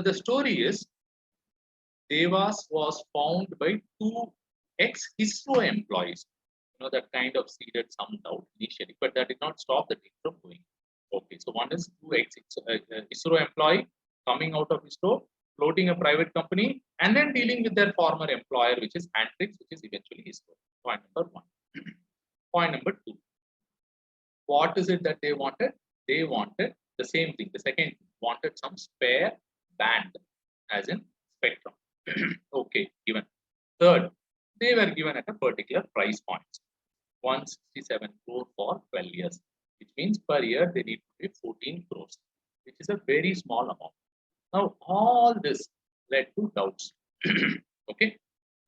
the story is Devas was found by two ex-ISRO employees. That kind of seeded some doubt initially, but that did not stop the thing from going. Okay, so one is two ex-ISRO employee coming out of ISRO, floating a private company, and then dealing with their former employer, which is Antrix, which is eventually ISRO. Point number one. Point number two. What is it that they wanted? They wanted the same thing. The second wanted some spare band, as in spectrum. Okay, given. Third, they were given at a particular price point, 167 crore for 12 years, which means per year they need to pay 14 crores, which is a very small amount. Now, all this led to doubts. Okay,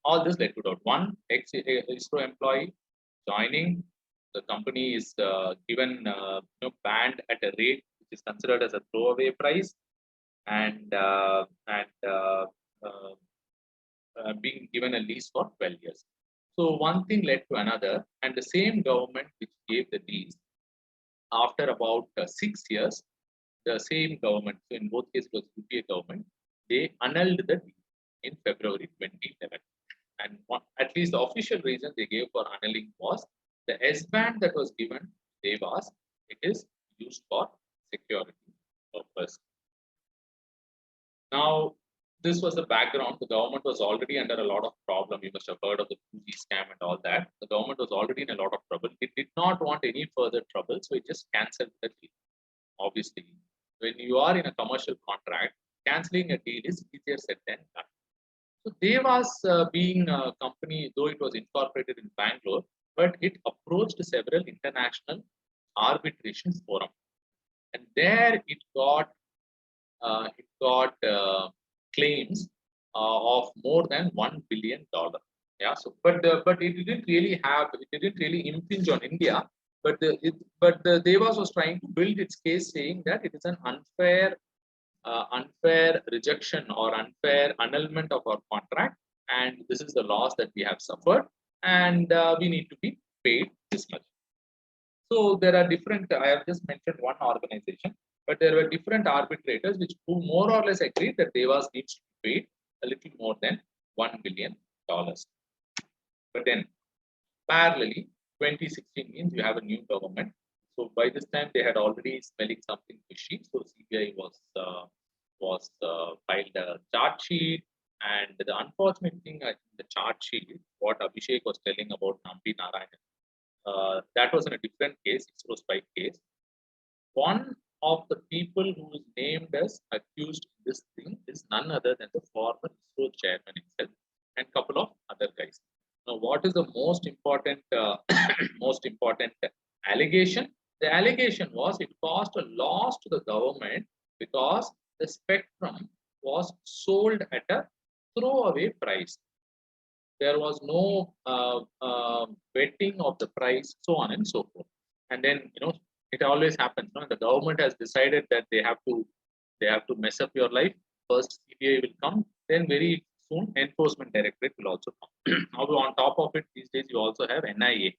all this led to doubt. One ex-ISRO employee joining the company is given banned at a rate which is considered as a throwaway price, and being given a lease for 12 years. So one thing led to another, and the same government which gave the lease, after about 6 years, the same government, so in both cases it was UPA government, they annulled the deal in February 2011. And at least the official reason they gave for annulling was the S-band that was given to Devas, it is used for security purpose. Now, this was the background. The government was already under a lot of problem. You must have heard of the 2G scam and all that. The government was already in a lot of trouble. It did not want any further trouble, so it just cancelled the deal. Obviously, when you are in a commercial contract, cancelling a deal is easier said than done. So Devas being a company, though it was incorporated in Bangalore, but it approached several international arbitration forums, and there it got claims of more than $1 billion. Yeah, so but it didn't really impinge on India. But the Devas was trying to build its case, saying that it is an unfair rejection or unfair annulment of our contract, and this is the loss that we have suffered, and we need to be paid this much. So there are different. I have just mentioned one organization, but there were different arbitrators who more or less agreed that Devas needs to be paid a little more than $1 billion. But then, parallelly, 2016 means you have a new government. So by this time, they had already smelling something fishy. So CBI was filed a charge sheet, and the unfortunate thing, I think the charge sheet, what Abhishek was telling about Nambi Narayanan, that was in a different case, ISRO spy case. One of the people who is named as accused in this thing is none other than the former ISRO chairman himself and a couple of other guys. Now, what is the most important allegation? The allegation was it caused a loss to the government because the spectrum was sold at a throwaway price. There was no vetting of the price, so on and so forth. And then it always happens. The government has decided that they have to mess up your life. First, CBI will come, then very soon Enforcement Directorate will also come. Now, on top of it, these days you also have NIA.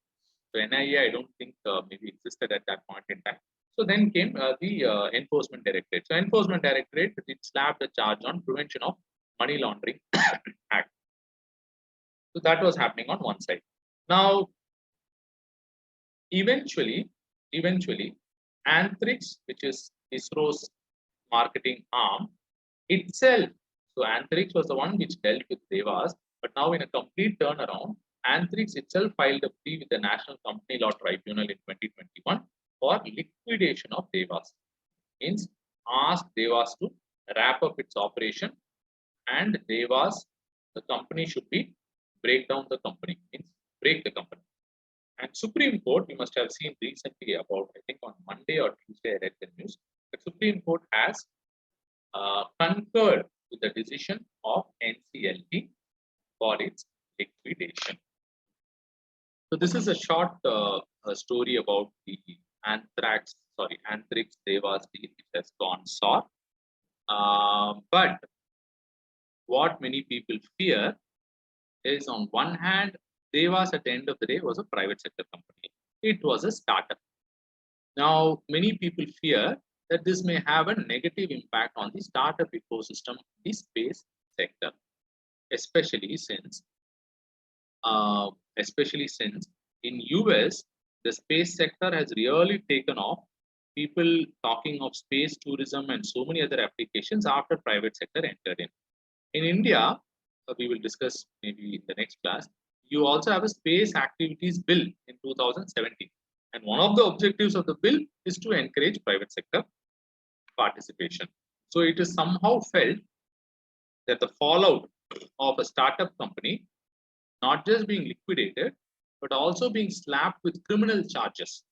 So NIA, I don't think maybe existed at that point in time. So then came the Enforcement Directorate. So Enforcement Directorate, it slapped a charge on Prevention of Money Laundering Act. So that was happening on one side. Now, eventually, Antrix, which is ISRO's marketing arm itself. So Antrix was the one which dealt with Devas, but now in a complete turnaround, Antrix itself filed a plea with the National Company Law Tribunal in 2021 for liquidation of Devas. Means asked Devas to wrap up its operation, and Devas, the company should be break down the company, means break the company. And Supreme Court, you must have seen recently about, I think on Monday or Tuesday, I read the news. The Supreme Court has concurred with the decision of NCLT for its liquidation. So this is a short story about the Antrix Devas deal, which has gone sour. But what many people fear is, on one hand, Devas at the end of the day was a private sector company. It was a startup. Now, many people fear that this may have a negative impact on the startup ecosystem in the space sector, especially since uh, especially since in US the space sector has really taken off. People talking of space tourism and so many other applications after private sector entered in. In India, we will discuss maybe in the next class. You also have a space activities bill in 2017, and one of the objectives of the bill is to encourage private sector participation. So it is somehow felt that the fallout of a startup company not just being liquidated, but also being slapped with criminal charges,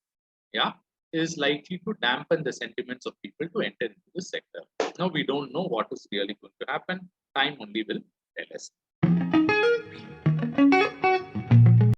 yeah, is likely to dampen the sentiments of people to enter into this sector. Now, we don't know what is really going to happen. Time only will tell us.